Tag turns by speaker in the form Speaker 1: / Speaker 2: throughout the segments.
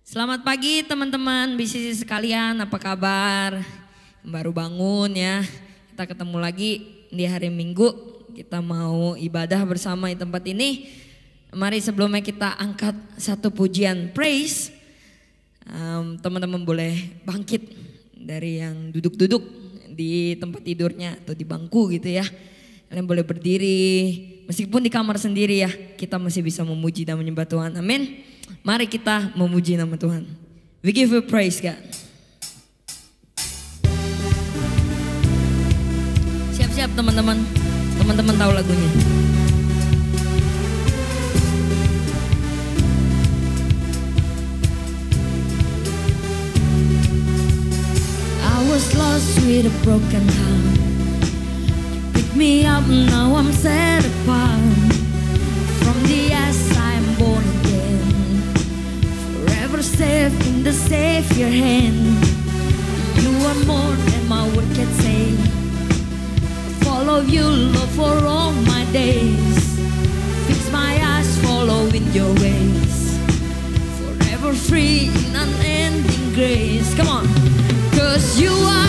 Speaker 1: Selamat pagi teman-teman BCC sekalian, apa kabar? Baru bangun ya, kita ketemu lagi di hari Minggu. Kita mau ibadah bersama di tempat ini. Mari sebelumnya kita angkat satu pujian praise. Teman-teman boleh bangkit dari yang duduk-duduk di tempat tidurnya atau di bangku gitu ya. Kalian boleh berdiri, meskipun di kamar sendiri ya, kita masih bisa memuji dan menyembah Tuhan. Amin. Mari kita memuji nama Tuhan. We give you praise God. Siap-siap teman-teman. Teman-teman tahu lagunya. I was lost with a broken heart. You picked me up, now I'm set apart. From the ashes I'm born again. Forever safe in the Savior hand. You are more than my word can say. Follow you, Lord, for all my days. Fix my eyes, following your ways. Forever free in unending grace. Come on. 'Cause you are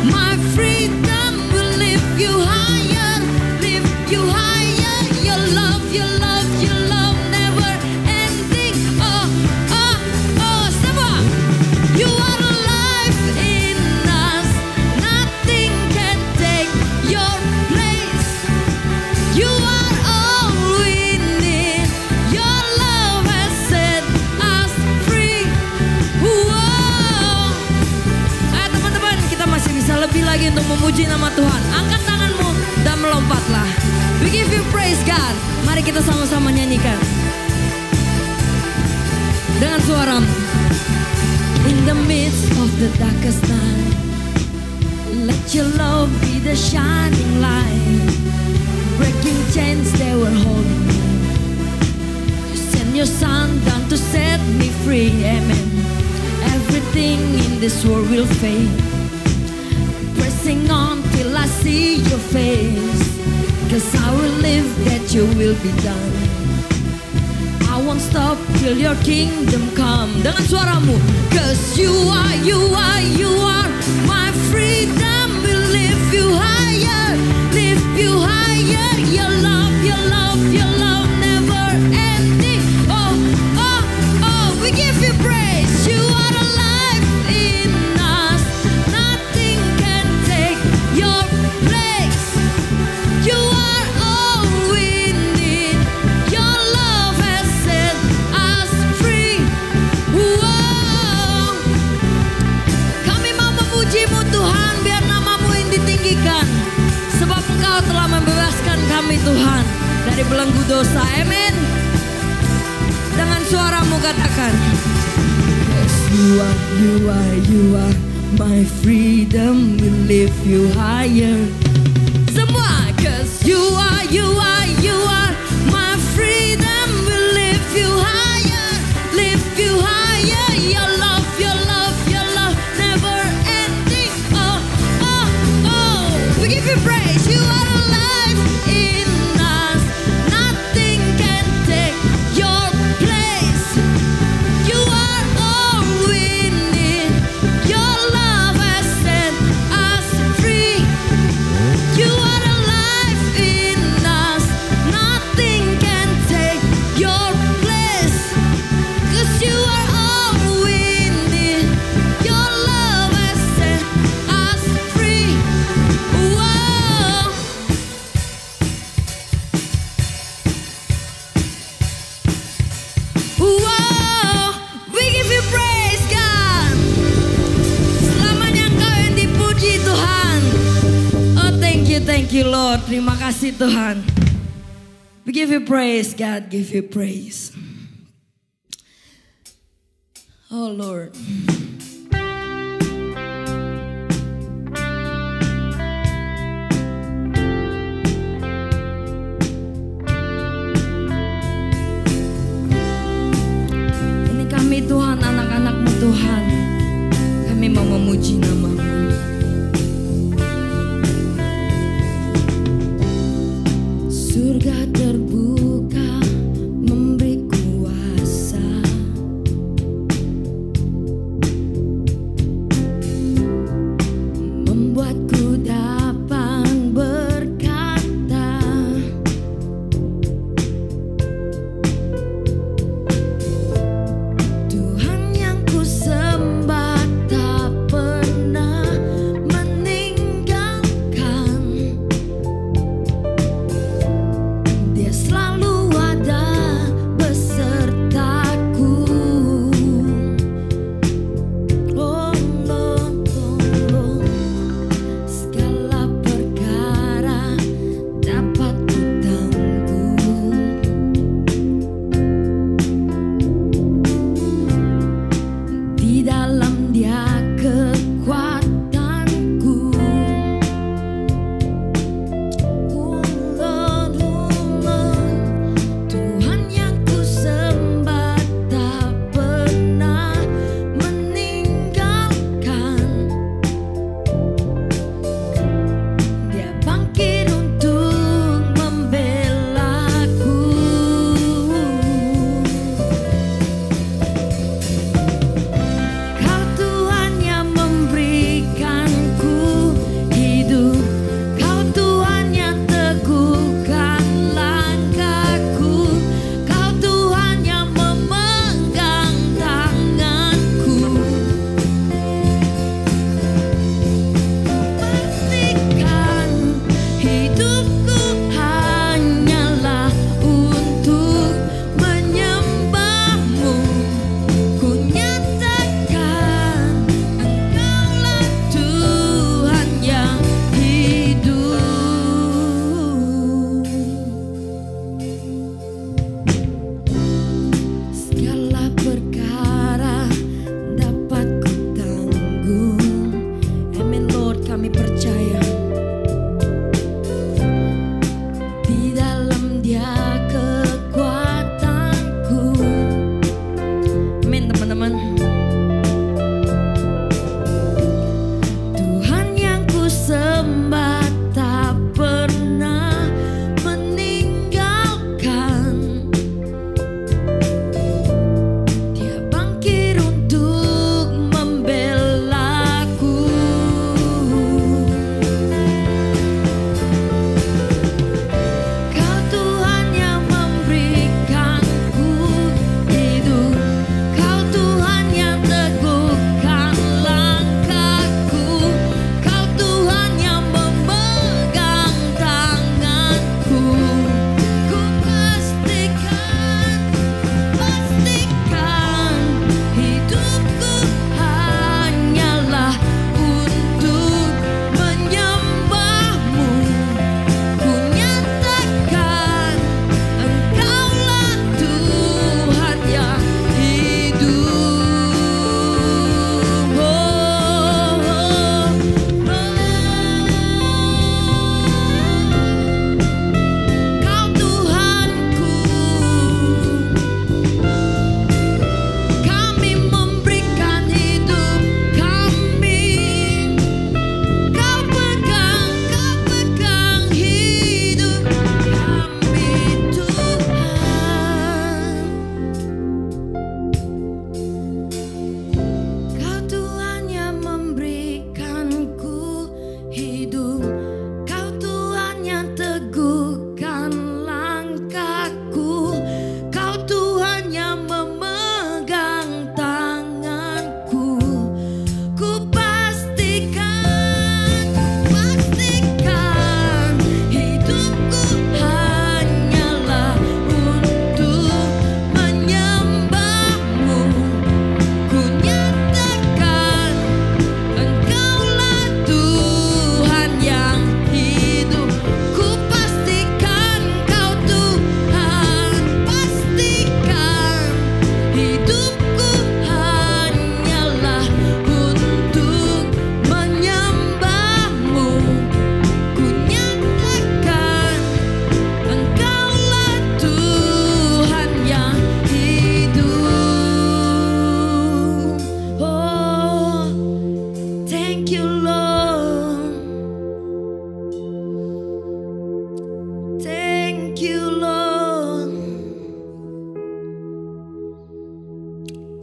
Speaker 1: my freedom. Will lift you higher, lift you higher. Your love never ending. Oh, semua. You are alive in us. Nothing can take your place. You are all we need. Your love has set us free. Wow. Teman-teman, kita masih bisa lebih lagi untuk memuji nama Tuhan. Angkat tanganmu dan melompatlah. We give you praise God. Mari kita sama-sama nyanyikan dengan suaramu. In the midst of the darkest night, let your love be the shining light. Breaking chains they were holding me. You send your son down to set me free. Amen. Everything in this world will fade. Pressing on till I see your face. 'Cause I will live that you will be done. I won't stop till your kingdom come. Dengan suaramu. 'Cause you are my freedom. Will lift you higher, lift you higher. Your love never ending. Oh, we give you praise. You are alive in us. Nothing can take your place. You are all we need. Your love has set us free. Wow. Kami mau memuji-Mu Tuhan, biar nama-Mu yang ditinggikan. Sebab Engkau telah membebaskan kami Tuhan dari belenggu dosa. Amin. Dengan suaramu katakan. Yes, you are my freedom. Will lift you higher. Semua. 'Cause you are my freedom. Will lift you higher, lift you higher. Your love never ending. Oh, we give you praise. You are alive in us. Nothing can take your place. You are all we need. Your love has set us free. You are alive in us. Nothing can take your place. 'Cause you are all we need. Your love has set us free. Wow. Wow. We give you praise God. Selamanya Engkau yang dipuji Tuhan. Oh, thank you Lord. Terima kasih Tuhan. We give you praise God, give you praise. Oh Lord. Ini kami Tuhan, anak-anak-Mu Tuhan. Kami mau memuji nama-Mu. Surga terbuka memberi kuasa.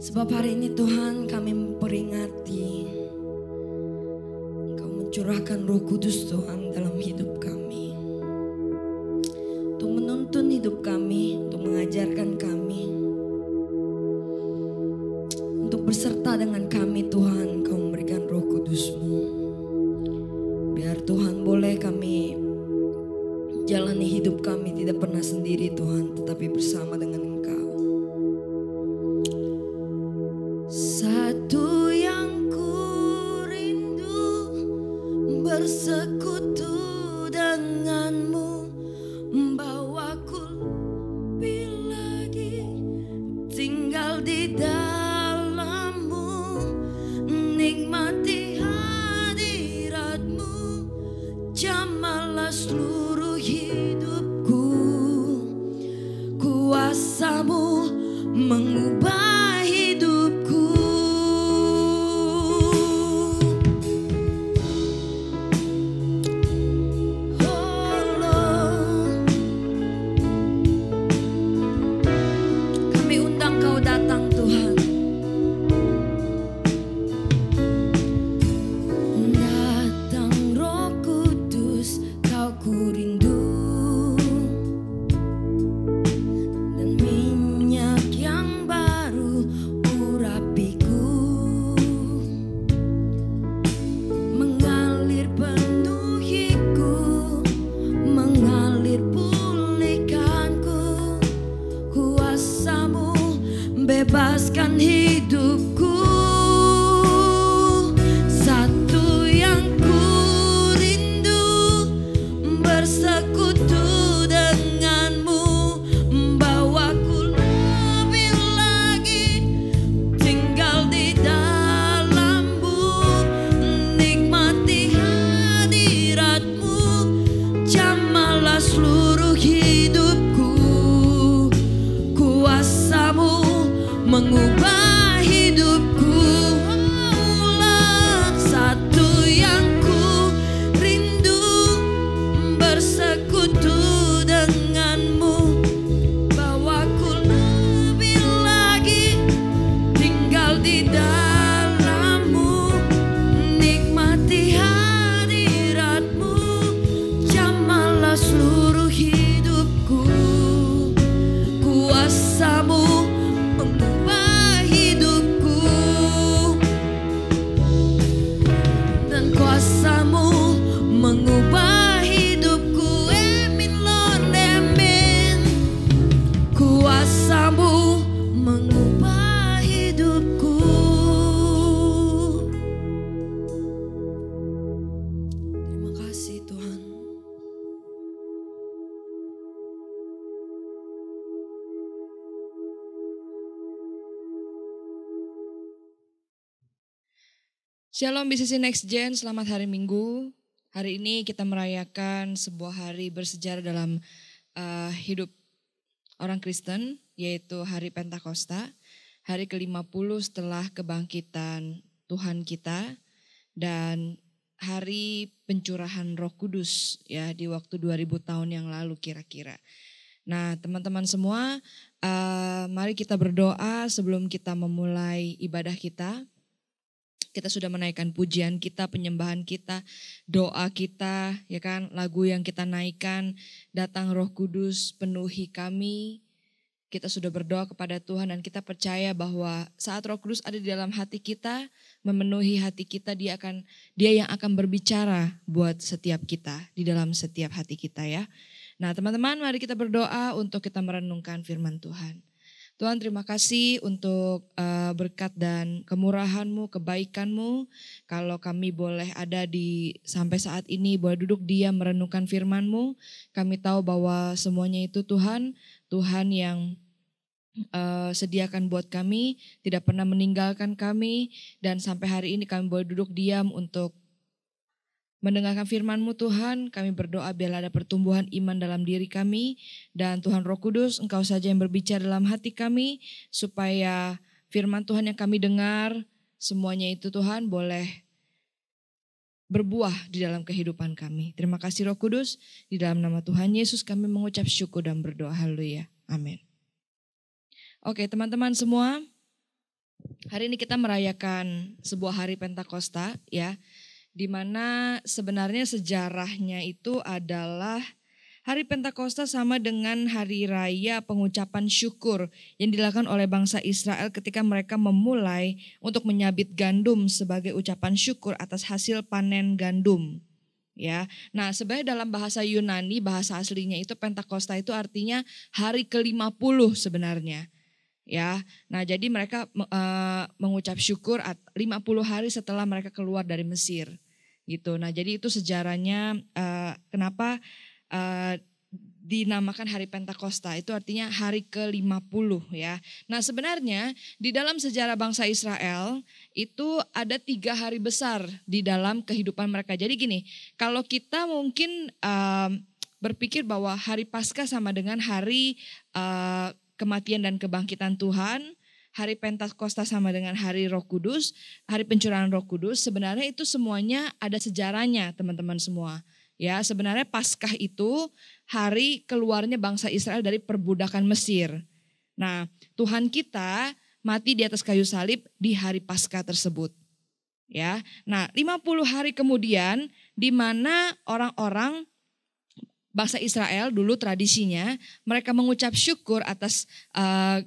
Speaker 1: Sebab hari ini Tuhan kami memperingati Engkau mencurahkan Roh Kudus Tuhan dalam hidup kami. Untuk menuntun hidup kami, untuk mengajarkan kami, untuk berserta dengan kami Tuhan. Engkau memberikan Roh Kudus-Mu. Biar Tuhan boleh kami jalani hidup kami tidak pernah sendiri Tuhan, tetapi bersama dengan Engkau. Satu yang ku rindu bersekutu denganmu, membawaku lebih lagi tinggal di dalammu, nikmati hadiratmu, jamahlah seluruh hidupku, kuasa-Mu mengubah hidupku. Oh Lord, kami undang Kau datang Tuhan. Datang Roh Kudus, Kau ku rindu, dan minyak yang baru urapiku, mengalir penuhiku, mengalir pulihkanku, kuasa-Mu bebaskan hidupku. Satu yang ku rindu bersekutu denganmu, membawaku lebih lagi tinggal di dalammu, nikmati hadiratmu, jamahlah seluruh hidupku, kuasa-Mu mengubah hidupku. Allah, satu yang ku rindu bersekutu denganmu, bawaku lebih lagi tinggal di dalammu, nikmati hadiratmu, jamahlah seluruh hidupku, kuasa-Mu mengubah hidupku, dan kuasa-Mu mengubah hidupku. Amin Lord, amin. Kuasa-Mu mengubah hidupku. Terima kasih Tuhan.
Speaker 2: Shalom BCC Next Gen, selamat hari Minggu. Hari ini kita merayakan sebuah hari bersejarah dalam hidup orang Kristen, yaitu hari Pentakosta, hari ke-50 setelah kebangkitan Tuhan kita, dan hari pencurahan Roh Kudus ya di waktu 2000 tahun yang lalu kira-kira. Nah teman-teman semua, mari kita berdoa sebelum kita memulai ibadah kita. Kita sudah menaikkan pujian kita, penyembahan kita, doa kita, ya kan, lagu yang kita naikkan, datang Roh Kudus penuhi kami. Kita sudah berdoa kepada Tuhan dan kita percaya bahwa saat Roh Kudus ada di dalam hati kita, memenuhi hati kita, Dia yang akan berbicara buat setiap kita, di dalam setiap hati kita ya. Nah teman-teman, mari kita berdoa untuk kita merenungkan firman Tuhan. Tuhan, terima kasih untuk berkat dan kemurahan-Mu, kebaikan-Mu. Kalau kami boleh ada sampai saat ini, boleh duduk diam merenungkan firman-Mu. Kami tahu bahwa semuanya itu Tuhan yang sediakan buat kami, tidak pernah meninggalkan kami. Dan sampai hari ini kami boleh duduk diam untuk mendengarkan firman-Mu Tuhan. Kami berdoa biarlah ada pertumbuhan iman dalam diri kami. Dan Tuhan Roh Kudus, Engkau saja yang berbicara dalam hati kami. Supaya firman Tuhan yang kami dengar, semuanya itu Tuhan boleh berbuah di dalam kehidupan kami. Terima kasih Roh Kudus. Di dalam nama Tuhan Yesus kami mengucap syukur dan berdoa. Haleluya. Amin. Oke teman-teman semua. Hari ini kita merayakan sebuah hari Pentakosta ya, di mana sebenarnya sejarahnya itu adalah hari Pentakosta sama dengan hari raya pengucapan syukur yang dilakukan oleh bangsa Israel ketika mereka memulai untuk menyabit gandum sebagai ucapan syukur atas hasil panen gandum. Ya, nah sebenarnya dalam bahasa Yunani, bahasa aslinya itu Pentakosta itu artinya hari ke-50 sebenarnya. Ya, nah jadi mereka mengucap syukur 50 hari setelah mereka keluar dari Mesir, gitu. Nah jadi itu sejarahnya kenapa dinamakan hari Pentakosta, itu artinya hari ke-50 ya. Nah sebenarnya di dalam sejarah bangsa Israel itu ada 3 hari besar di dalam kehidupan mereka. Jadi gini, kalau kita mungkin berpikir bahwa hari Paskah sama dengan hari kematian dan kebangkitan Tuhan, hari Pentakosta sama dengan hari Roh Kudus, hari pencurahan Roh Kudus, sebenarnya itu semuanya ada sejarahnya teman-teman semua. Ya, sebenarnya Paskah itu hari keluarnya bangsa Israel dari perbudakan Mesir. Nah, Tuhan kita mati di atas kayu salib di hari Paskah tersebut. Ya. Nah, 50 hari kemudian di mana orang-orang bangsa Israel dulu tradisinya mereka mengucap syukur atas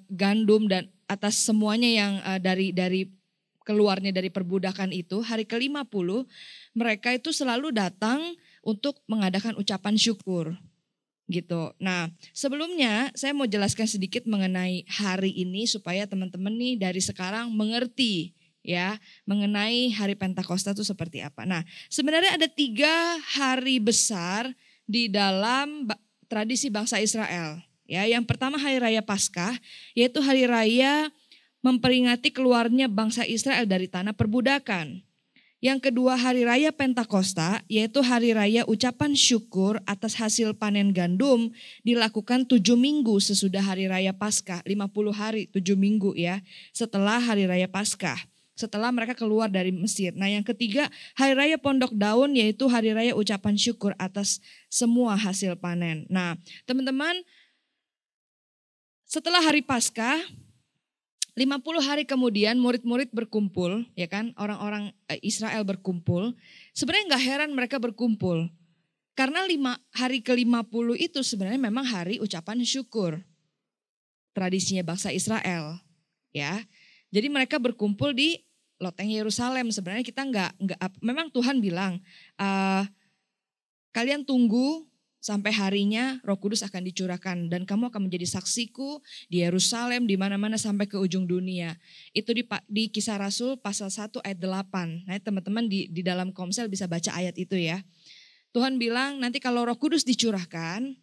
Speaker 2: gandum dan atas semuanya yang dari keluarnya dari perbudakan itu. Hari ke-50 mereka itu selalu datang untuk mengadakan ucapan syukur gitu. Nah sebelumnya saya mau jelaskan sedikit mengenai hari ini supaya teman-teman nih dari sekarang mengerti ya mengenai hari Pentakosta itu seperti apa. Nah sebenarnya ada 3 hari besar di dalam tradisi bangsa Israel. Ya, yang pertama hari raya Paskah, yaitu hari raya memperingati keluarnya bangsa Israel dari tanah perbudakan. Yang kedua hari raya Pentakosta, yaitu hari raya ucapan syukur atas hasil panen gandum dilakukan 7 minggu sesudah hari raya Paskah, 50 hari 7 minggu ya, setelah hari raya Paskah. Setelah mereka keluar dari Mesir. Nah yang ketiga hari raya Pondok Daun yaitu hari raya ucapan syukur atas semua hasil panen. Nah teman-teman setelah hari Paskah 50 hari kemudian murid-murid berkumpul ya kan. Orang-orang Israel berkumpul. Sebenarnya gak heran mereka berkumpul. Karena hari ke-50 itu sebenarnya memang hari ucapan syukur. Tradisinya bangsa Israel ya. Jadi mereka berkumpul di loteng Yerusalem. Sebenarnya kita memang Tuhan bilang kalian tunggu sampai harinya Roh Kudus akan dicurahkan dan kamu akan menjadi saksiku di Yerusalem di mana-mana sampai ke ujung dunia. Itu di Kisah Rasul pasal 1 ayat 8. Nah, teman-teman di dalam Komsel bisa baca ayat itu ya. Tuhan bilang nanti kalau Roh Kudus dicurahkan,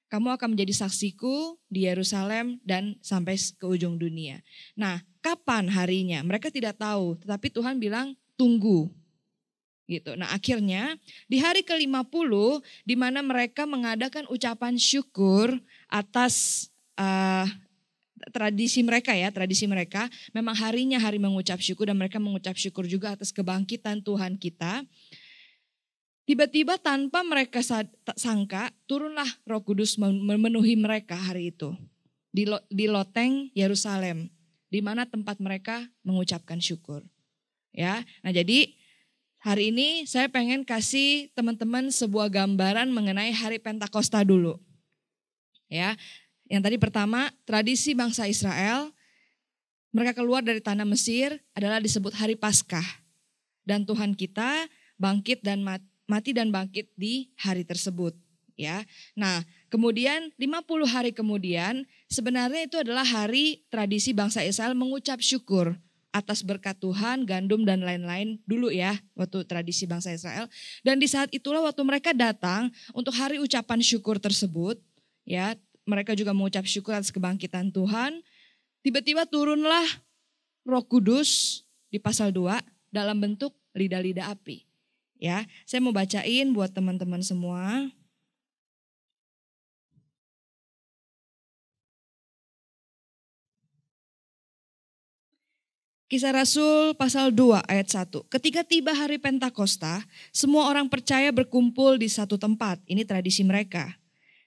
Speaker 2: kamu akan menjadi saksiku di Yerusalem dan sampai ke ujung dunia. Nah, kapan harinya? Mereka tidak tahu, tetapi Tuhan bilang tunggu. Gitu. Nah, akhirnya di hari ke-50 di mana mereka mengadakan ucapan syukur atas tradisi mereka ya, memang harinya hari mengucap syukur dan mereka mengucap syukur juga atas kebangkitan Tuhan kita. Tiba-tiba tanpa mereka sangka turunlah Roh Kudus memenuhi mereka hari itu di loteng Yerusalem di mana tempat mereka mengucapkan syukur. Ya, nah jadi hari ini saya pengen kasih teman-teman sebuah gambaran mengenai hari Pentakosta dulu. Ya, yang tadi pertama tradisi bangsa Israel mereka keluar dari tanah Mesir adalah disebut hari Paskah dan Tuhan kita bangkit dan mati dan bangkit di hari tersebut ya. Nah, kemudian 50 hari kemudian sebenarnya itu adalah hari tradisi bangsa Israel mengucap syukur atas berkat Tuhan, gandum dan lain-lain dulu ya, waktu tradisi bangsa Israel. Dan di saat itulah waktu mereka datang untuk hari ucapan syukur tersebut ya, mereka juga mengucap syukur atas kebangkitan Tuhan. Tiba-tiba turunlah Roh Kudus di pasal 2 dalam bentuk lidah-lidah api. Ya, saya mau bacain buat teman-teman semua. Kisah Rasul pasal 2 ayat 1. Ketika tiba hari Pentakosta, semua orang percaya berkumpul di satu tempat. Ini tradisi mereka.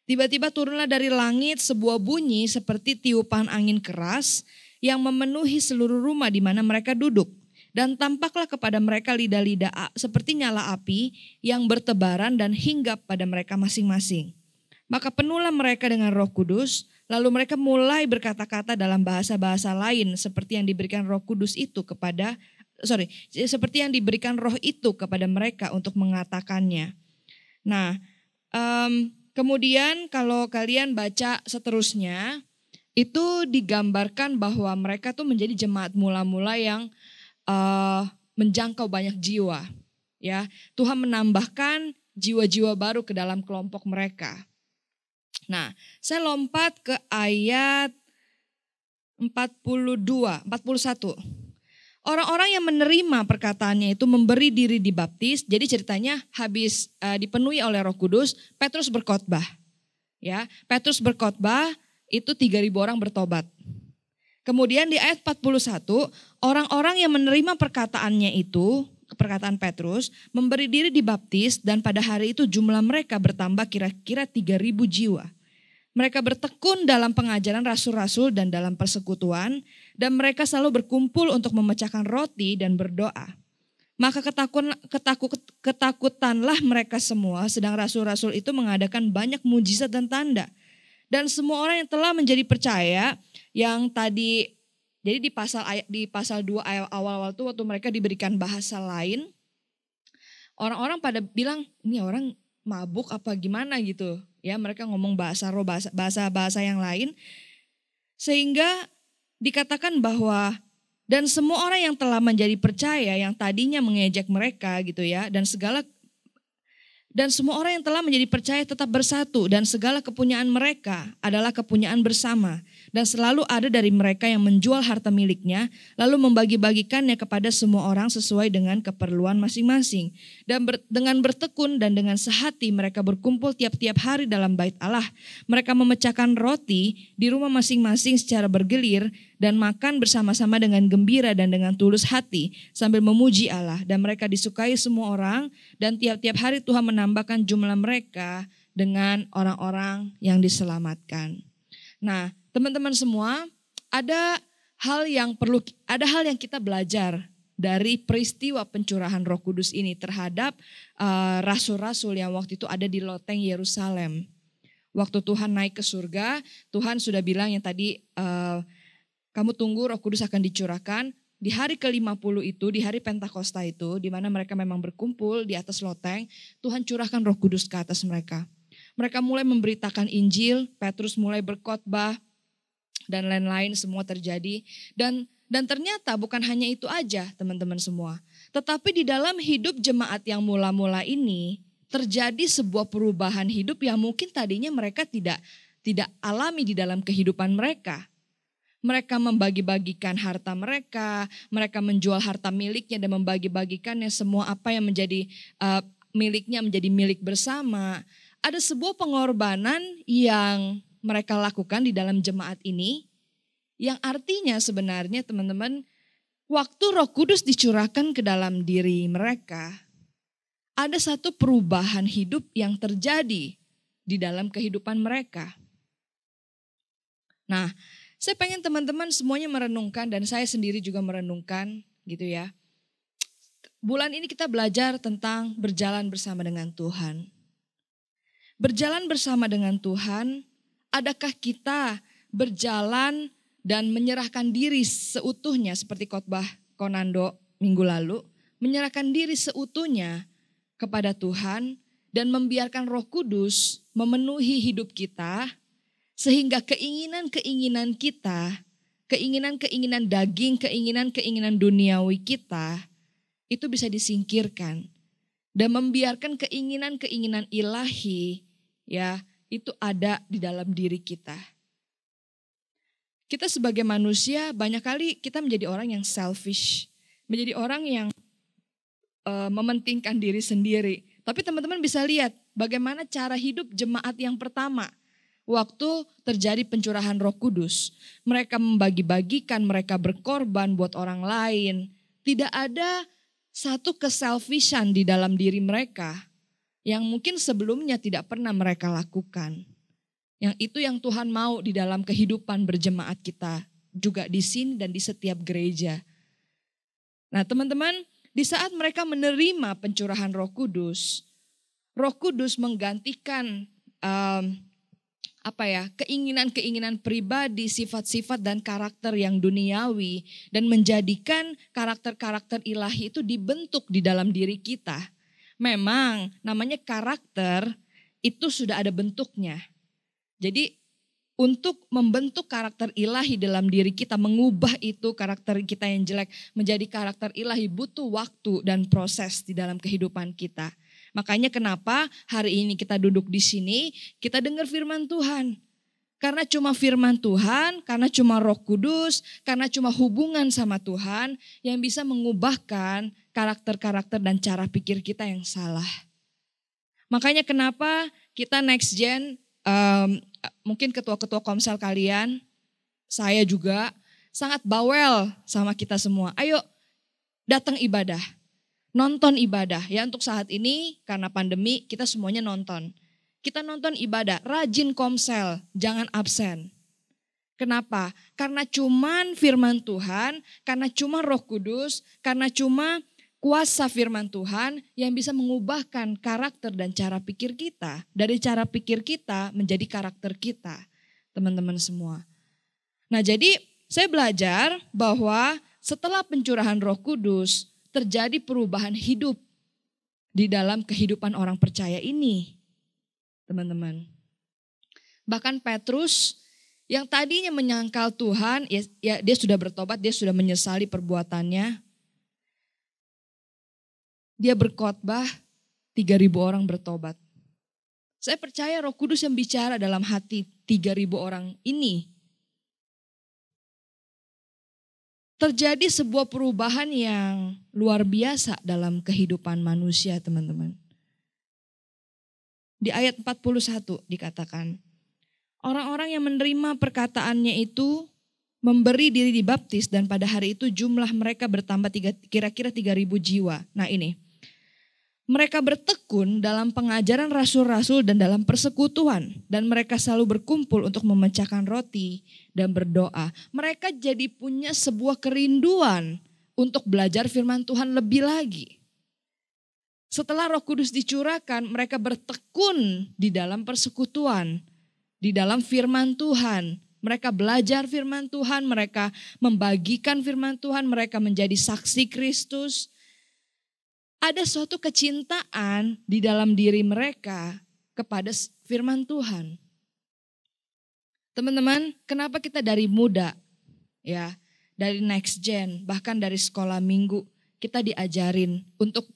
Speaker 2: Tiba-tiba turunlah dari langit sebuah bunyi seperti tiupan angin keras yang memenuhi seluruh rumah di mana mereka duduk. Dan tampaklah kepada mereka lidah-lidah seperti nyala api yang bertebaran dan hinggap pada mereka masing-masing. Maka penuhlah mereka dengan Roh Kudus, lalu mereka mulai berkata-kata dalam bahasa-bahasa lain seperti yang diberikan Roh Kudus itu seperti yang diberikan Roh itu kepada mereka untuk mengatakannya. Nah, kemudian kalau kalian baca seterusnya, itu digambarkan bahwa mereka tuh menjadi jemaat mula-mula yang menjangkau banyak jiwa. Ya, Tuhan menambahkan jiwa-jiwa baru ke dalam kelompok mereka. Nah, saya lompat ke ayat 41. Orang-orang yang menerima perkataannya itu memberi diri dibaptis. Jadi ceritanya habis dipenuhi oleh Roh Kudus, Petrus berkhotbah. Ya, Petrus berkhotbah, itu 3.000 orang bertobat. Kemudian di ayat 41, orang-orang yang menerima perkataannya itu, perkataan Petrus, memberi diri dibaptis dan pada hari itu jumlah mereka bertambah kira-kira 3.000 jiwa. Mereka bertekun dalam pengajaran rasul-rasul dan dalam persekutuan dan mereka selalu berkumpul untuk memecahkan roti dan berdoa. Maka ketakutanlah mereka semua sedang rasul-rasul itu mengadakan banyak mujizat dan tanda. Dan semua orang yang telah menjadi percaya yang tadi, jadi di pasal 2 ayat awal-awal itu waktu mereka diberikan bahasa lain, orang-orang pada bilang ini orang mabuk apa gimana gitu. Ya, mereka ngomong bahasa yang lain. Sehingga dikatakan bahwa dan semua orang yang telah menjadi percaya yang tadinya mengejek mereka gitu ya, dan semua orang yang telah menjadi percaya tetap bersatu dan segala kepunyaan mereka adalah kepunyaan bersama. Dan selalu ada dari mereka yang menjual harta miliknya lalu membagi-bagikannya kepada semua orang sesuai dengan keperluan masing-masing. Dan dengan bertekun dan dengan sehati mereka berkumpul tiap-tiap hari dalam bait Allah. Mereka memecahkan roti di rumah masing-masing secara bergilir dan makan bersama-sama dengan gembira dan dengan tulus hati sambil memuji Allah. Dan mereka disukai semua orang dan tiap-tiap hari Tuhan menambahkan jumlah mereka dengan orang-orang yang diselamatkan. Nah, teman-teman semua, ada hal yang kita belajar dari peristiwa pencurahan Roh Kudus ini terhadap rasul-rasul yang waktu itu ada di loteng Yerusalem. Waktu Tuhan naik ke surga, Tuhan sudah bilang yang tadi, kamu tunggu Roh Kudus akan dicurahkan. Di hari ke-50 itu, di hari Pentakosta itu, di mana mereka memang berkumpul di atas loteng, Tuhan curahkan Roh Kudus ke atas mereka. Mereka mulai memberitakan Injil, Petrus mulai berkhotbah, dan lain-lain semua terjadi. Dan ternyata bukan hanya itu aja teman-teman semua. Tetapi di dalam hidup jemaat yang mula-mula ini, terjadi sebuah perubahan hidup yang mungkin tadinya mereka tidak alami di dalam kehidupan mereka. Mereka membagi-bagikan harta mereka menjual harta miliknya dan membagi-bagikannya semua apa yang menjadi miliknya menjadi milik bersama. Ada sebuah pengorbanan yang mereka lakukan di dalam jemaat ini, yang artinya sebenarnya teman-teman, waktu Roh Kudus dicurahkan ke dalam diri mereka, ada satu perubahan hidup yang terjadi di dalam kehidupan mereka. Nah, saya pengen teman-teman semuanya merenungkan dan saya sendiri juga merenungkan gitu ya. Bulan ini kita belajar tentang berjalan bersama dengan Tuhan. Berjalan bersama dengan Tuhan, adakah kita berjalan dan menyerahkan diri seutuhnya seperti khotbah Konando minggu lalu, menyerahkan diri seutuhnya kepada Tuhan dan membiarkan Roh Kudus memenuhi hidup kita sehingga keinginan-keinginan kita, keinginan-keinginan daging, keinginan-keinginan duniawi kita itu bisa disingkirkan dan membiarkan keinginan-keinginan ilahi ya itu ada di dalam diri kita. Kita sebagai manusia banyak kali kita menjadi orang yang selfish, menjadi orang yang mementingkan diri sendiri. Tapi teman-teman bisa lihat bagaimana cara hidup jemaat yang pertama. Waktu terjadi pencurahan Roh Kudus, mereka membagi-bagikan, mereka berkorban buat orang lain. Tidak ada satu keselfishan di dalam diri mereka yang mungkin sebelumnya tidak pernah mereka lakukan. Yang itu yang Tuhan mau di dalam kehidupan berjemaat kita juga di sini dan di setiap gereja. Nah teman-teman, di saat mereka menerima pencurahan Roh Kudus menggantikan keinginan-keinginan pribadi, sifat-sifat dan karakter yang duniawi dan menjadikan karakter-karakter ilahi itu dibentuk di dalam diri kita. Memang namanya karakter itu sudah ada bentuknya. Jadi untuk membentuk karakter ilahi dalam diri kita, mengubah itu karakter kita yang jelek menjadi karakter ilahi butuh waktu dan proses di dalam kehidupan kita. Makanya kenapa hari ini kita duduk di sini, kita dengar firman Tuhan. Karena cuma firman Tuhan, karena cuma Roh Kudus, karena cuma hubungan sama Tuhan yang bisa mengubahkan karakter-karakter dan cara pikir kita yang salah. Makanya kenapa kita Next Gen, mungkin ketua-ketua komsel kalian, saya juga sangat bawel sama kita semua. Ayo datang ibadah, nonton ibadah. Ya untuk saat ini karena pandemi kita semuanya nonton. Kita nonton ibadah, rajin komsel, jangan absen. Kenapa? Karena cuman firman Tuhan, karena cuma Roh Kudus, karena cuma kuasa firman Tuhan yang bisa mengubahkan karakter dan cara pikir kita. Dari cara pikir kita menjadi karakter kita, teman-teman semua. Nah jadi saya belajar bahwa setelah pencurahan Roh Kudus terjadi perubahan hidup di dalam kehidupan orang percaya ini, teman-teman. Bahkan Petrus yang tadinya menyangkal Tuhan, ya dia sudah bertobat, dia sudah menyesali perbuatannya. Dia berkhotbah, 3.000 orang bertobat. Saya percaya Roh Kudus yang bicara dalam hati 3.000 orang ini. Terjadi sebuah perubahan yang luar biasa dalam kehidupan manusia, teman-teman. Di ayat 41 dikatakan, orang-orang yang menerima perkataannya itu memberi diri dibaptis dan pada hari itu jumlah mereka bertambah kira-kira 3.000 jiwa. Nah ini. Mereka bertekun dalam pengajaran rasul-rasul dan dalam persekutuan. Dan mereka selalu berkumpul untuk memecahkan roti dan berdoa. Mereka jadi punya sebuah kerinduan untuk belajar firman Tuhan lebih lagi. Setelah Roh Kudus dicurahkan, mereka bertekun di dalam persekutuan. Di dalam firman Tuhan. Mereka belajar firman Tuhan, mereka membagikan firman Tuhan, mereka menjadi saksi Kristus. Ada suatu kecintaan di dalam diri mereka kepada firman Tuhan. Teman-teman, kenapa kita dari muda, ya, dari Next Gen, bahkan dari sekolah minggu, kita diajarin untuk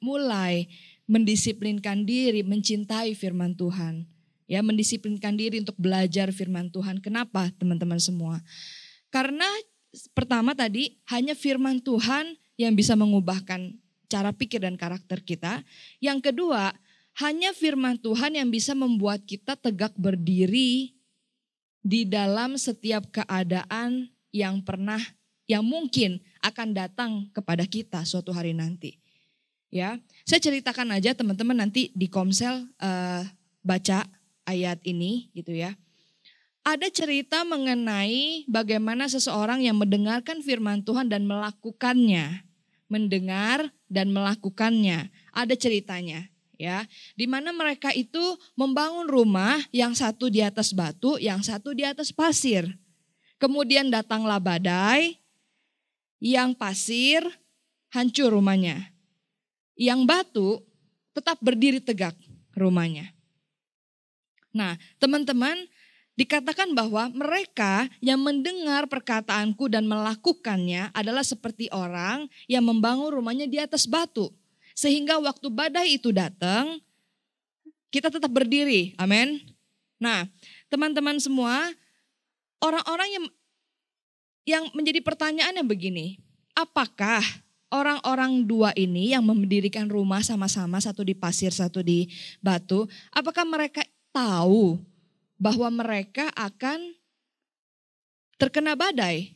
Speaker 2: mulai mendisiplinkan diri, mencintai firman Tuhan. Ya, mendisiplinkan diri untuk belajar firman Tuhan. Kenapa, teman-teman semua? Karena pertama tadi, hanya firman Tuhan yang bisa mengubahkan cara pikir dan karakter kita. Yang kedua, hanya firman Tuhan yang bisa membuat kita tegak berdiri di dalam setiap keadaan yang mungkin akan datang kepada kita suatu hari nanti. Ya, saya ceritakan aja teman-teman nanti di Komsel baca ayat ini gitu ya. Ada cerita mengenai bagaimana seseorang yang mendengarkan firman Tuhan dan melakukannya. Mendengar dan melakukannya. Ada ceritanya ya. Di mana mereka itu membangun rumah, yang satu di atas batu, yang satu di atas pasir. Kemudian datanglah badai, yang pasir hancur rumahnya. Yang batu tetap berdiri tegak rumahnya. Nah, teman-teman, dikatakan bahwa mereka yang mendengar perkataanku dan melakukannya adalah seperti orang yang membangun rumahnya di atas batu. Sehingga waktu badai itu datang, kita tetap berdiri. Amin. Nah, teman-teman semua, orang-orang yang menjadi pertanyaannya begini, apakah orang-orang dua ini yang mendirikan rumah sama-sama, satu di pasir, satu di batu, apakah mereka tahu bahwa mereka akan terkena badai?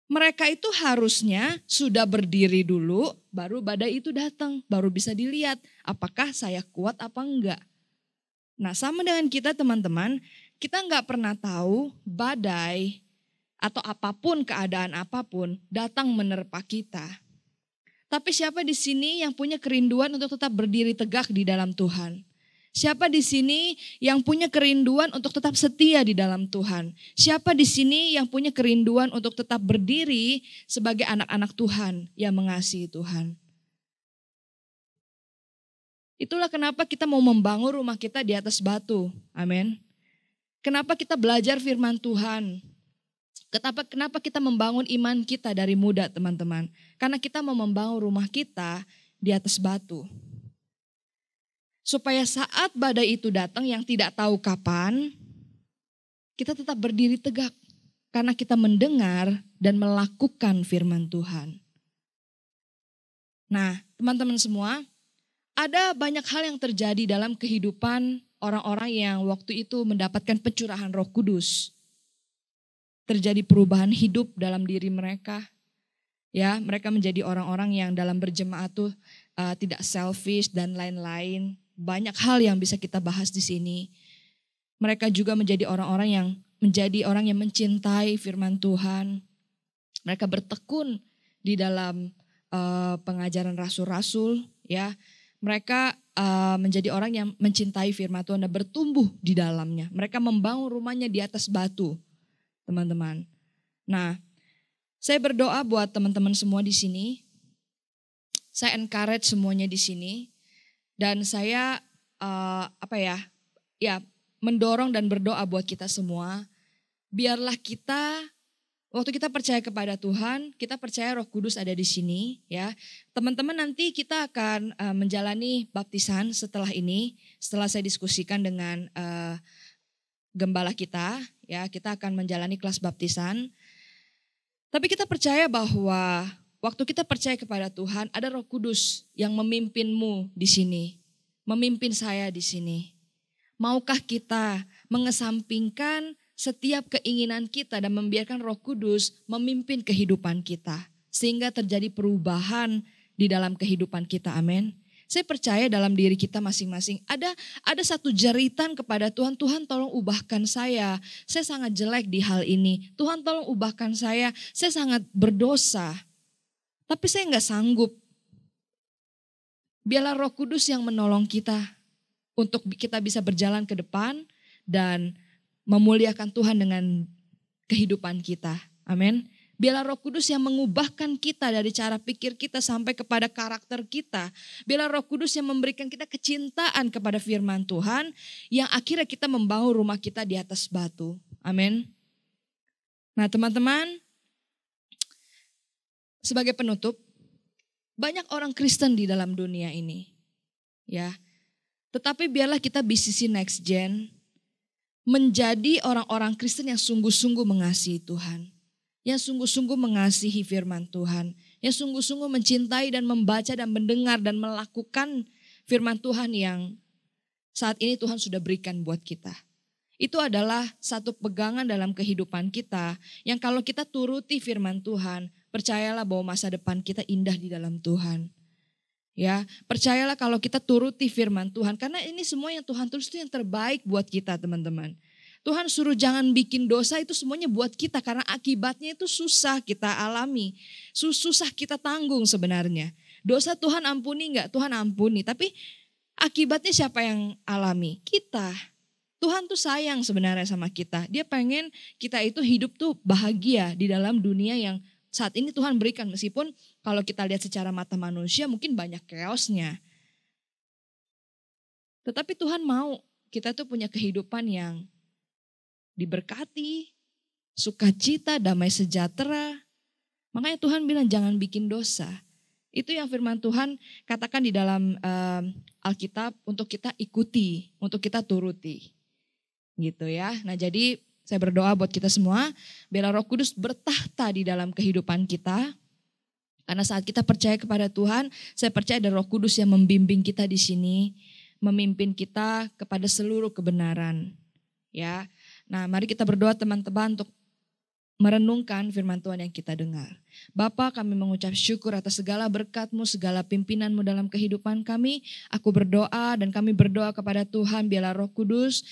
Speaker 2: Mereka itu harusnya sudah berdiri dulu, baru badai itu datang, baru bisa dilihat apakah saya kuat apa enggak. Nah, sama dengan kita teman-teman, kita nggak pernah tahu badai atau apapun, keadaan apapun datang menerpa kita. Tapi siapa di sini yang punya kerinduan untuk tetap berdiri tegak di dalam Tuhan? Siapa di sini yang punya kerinduan untuk tetap setia di dalam Tuhan? Siapa di sini yang punya kerinduan untuk tetap berdiri sebagai anak-anak Tuhan yang mengasihi Tuhan? Itulah kenapa kita mau membangun rumah kita di atas batu. Amin. Kenapa kita belajar firman Tuhan? Kenapa kita membangun iman kita dari muda, teman-teman? Karena kita mau membangun rumah kita di atas batu. Supaya saat badai itu datang yang tidak tahu kapan, kita tetap berdiri tegak. Karena kita mendengar dan melakukan firman Tuhan. Nah, teman-teman semua, ada banyak hal yang terjadi dalam kehidupan orang-orang yang waktu itu mendapatkan pencurahan Roh Kudus. Terjadi perubahan hidup dalam diri mereka. Ya, mereka menjadi orang-orang yang dalam berjemaat tuh tidak selfish dan lain-lain. Banyak hal yang bisa kita bahas di sini. Mereka juga menjadi orang-orang yang mencintai firman Tuhan. Mereka bertekun di dalam pengajaran rasul-rasul, ya. Mereka menjadi orang yang mencintai firman Tuhan dan bertumbuh di dalamnya. Mereka membangun rumahnya di atas batu, teman-teman. Nah, saya berdoa buat teman-teman semua di sini. Saya encourage semuanya di sini. Dan saya mendorong dan berdoa buat kita semua. Biarlah kita, waktu kita percaya kepada Tuhan, kita percaya Roh Kudus ada di sini, ya. Teman-teman, nanti kita akan menjalani baptisan setelah ini, setelah saya diskusikan dengan gembala kita, ya, kita akan menjalani kelas baptisan. Tapi kita percaya bahwa waktu kita percaya kepada Tuhan, ada Roh Kudus yang memimpinmu di sini, memimpin saya di sini. Maukah kita mengesampingkan setiap keinginan kita dan membiarkan Roh Kudus memimpin kehidupan kita, sehingga terjadi perubahan di dalam kehidupan kita, amin. Saya percaya dalam diri kita masing-masing ada satu jeritan kepada Tuhan. Tuhan tolong ubahkan saya sangat jelek di hal ini. Tuhan tolong ubahkan saya sangat berdosa. Tapi saya nggak sanggup. Biarlah Roh Kudus yang menolong kita untuk kita bisa berjalan ke depan dan memuliakan Tuhan dengan kehidupan kita. Amin. Biarlah Roh Kudus yang mengubahkan kita dari cara pikir kita sampai kepada karakter kita. Biarlah Roh Kudus yang memberikan kita kecintaan kepada firman Tuhan yang akhirnya kita membangun rumah kita di atas batu. Amin. Nah, teman-teman, sebagai penutup, banyak orang Kristen di dalam dunia ini. Ya. Tetapi biarlah kita BCC Next Gen menjadi orang-orang Kristen yang sungguh-sungguh mengasihi Tuhan. Yang sungguh-sungguh mengasihi firman Tuhan. Yang sungguh-sungguh mencintai dan membaca dan mendengar dan melakukan firman Tuhan yang saat ini Tuhan sudah berikan buat kita. Itu adalah satu pegangan dalam kehidupan kita yang kalau kita turuti firman Tuhan, percayalah bahwa masa depan kita indah di dalam Tuhan. Ya, percayalah kalau kita turuti firman Tuhan, karena ini semua yang Tuhan tulis itu yang terbaik buat kita, teman-teman. Tuhan suruh jangan bikin dosa, itu semuanya buat kita karena akibatnya itu susah kita alami. Susah kita tanggung sebenarnya. Dosa Tuhan ampuni enggak? Tuhan ampuni, tapi akibatnya siapa yang alami? Kita. Tuhan tuh sayang sebenarnya sama kita. Dia pengen kita itu hidup tuh bahagia di dalam dunia yang saat ini Tuhan berikan. Meskipun kalau kita lihat secara mata manusia mungkin banyak chaosnya. Tetapi Tuhan mau kita tuh punya kehidupan yang diberkati, sukacita, damai sejahtera. Makanya Tuhan bilang jangan bikin dosa. Itu yang firman Tuhan katakan di dalam Alkitab untuk kita ikuti, untuk kita turuti. Gitu ya. Nah, jadi saya berdoa buat kita semua, biarlah Roh Kudus bertahta di dalam kehidupan kita. Karena saat kita percaya kepada Tuhan, saya percaya ada Roh Kudus yang membimbing kita di sini, memimpin kita kepada seluruh kebenaran. Ya. Nah, mari kita berdoa teman-teman untuk merenungkan firman Tuhan yang kita dengar. Bapa, kami mengucap syukur atas segala berkat-Mu, segala pimpinan-Mu dalam kehidupan kami. Aku berdoa dan kami berdoa kepada Tuhan, biarlah Roh Kudus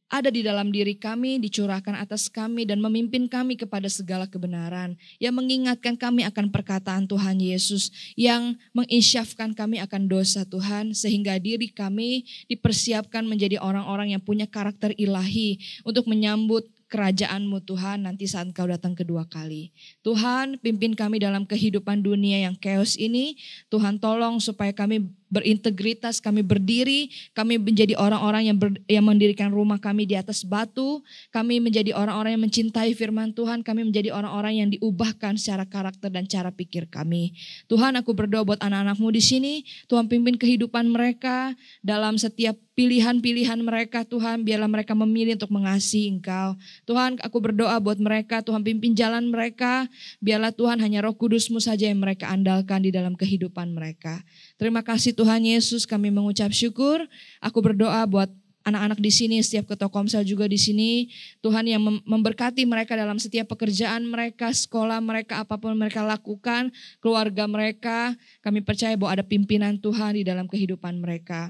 Speaker 2: ada di dalam diri kami, dicurahkan atas kami dan memimpin kami kepada segala kebenaran, yang mengingatkan kami akan perkataan Tuhan Yesus, yang menginsyafkan kami akan dosa Tuhan, sehingga diri kami dipersiapkan menjadi orang-orang yang punya karakter ilahi untuk menyambut kerajaan-Mu Tuhan nanti saat Engkau datang kedua kali. Tuhan, pimpin kami dalam kehidupan dunia yang chaos ini. Tuhan, tolong supaya kami berintegritas, kami berdiri, kami menjadi orang-orang yang mendirikan rumah kami di atas batu, kami menjadi orang-orang yang mencintai firman Tuhan, kami menjadi orang-orang yang diubahkan secara karakter dan cara pikir kami. Tuhan, aku berdoa buat anak-anak-Mu di sini, Tuhan pimpin kehidupan mereka dalam setiap pilihan-pilihan mereka, Tuhan, biarlah mereka memilih untuk mengasihi Engkau. Tuhan, aku berdoa buat mereka, Tuhan pimpin jalan mereka, biarlah Tuhan hanya Roh Kudus-Mu saja yang mereka andalkan di dalam kehidupan mereka. Terima kasih Tuhan Yesus, kami mengucap syukur. Aku berdoa buat anak-anak di sini, setiap ketua komsel juga di sini. Tuhan yang memberkati mereka dalam setiap pekerjaan mereka, sekolah mereka, apapun mereka lakukan, keluarga mereka. Kami percaya bahwa ada pimpinan Tuhan di dalam kehidupan mereka.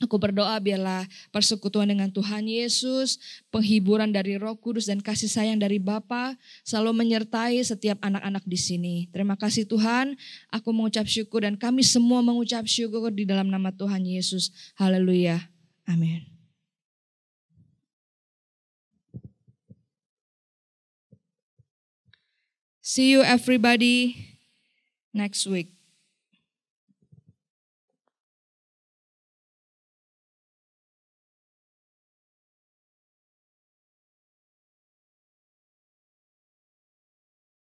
Speaker 2: Aku berdoa biarlah persekutuan dengan Tuhan Yesus, penghiburan dari Roh Kudus dan kasih sayang dari Bapa selalu menyertai setiap anak-anak di sini. Terima kasih Tuhan, aku mengucap syukur dan kami semua mengucap syukur di dalam nama Tuhan Yesus. Haleluya. Amin. See you everybody next week.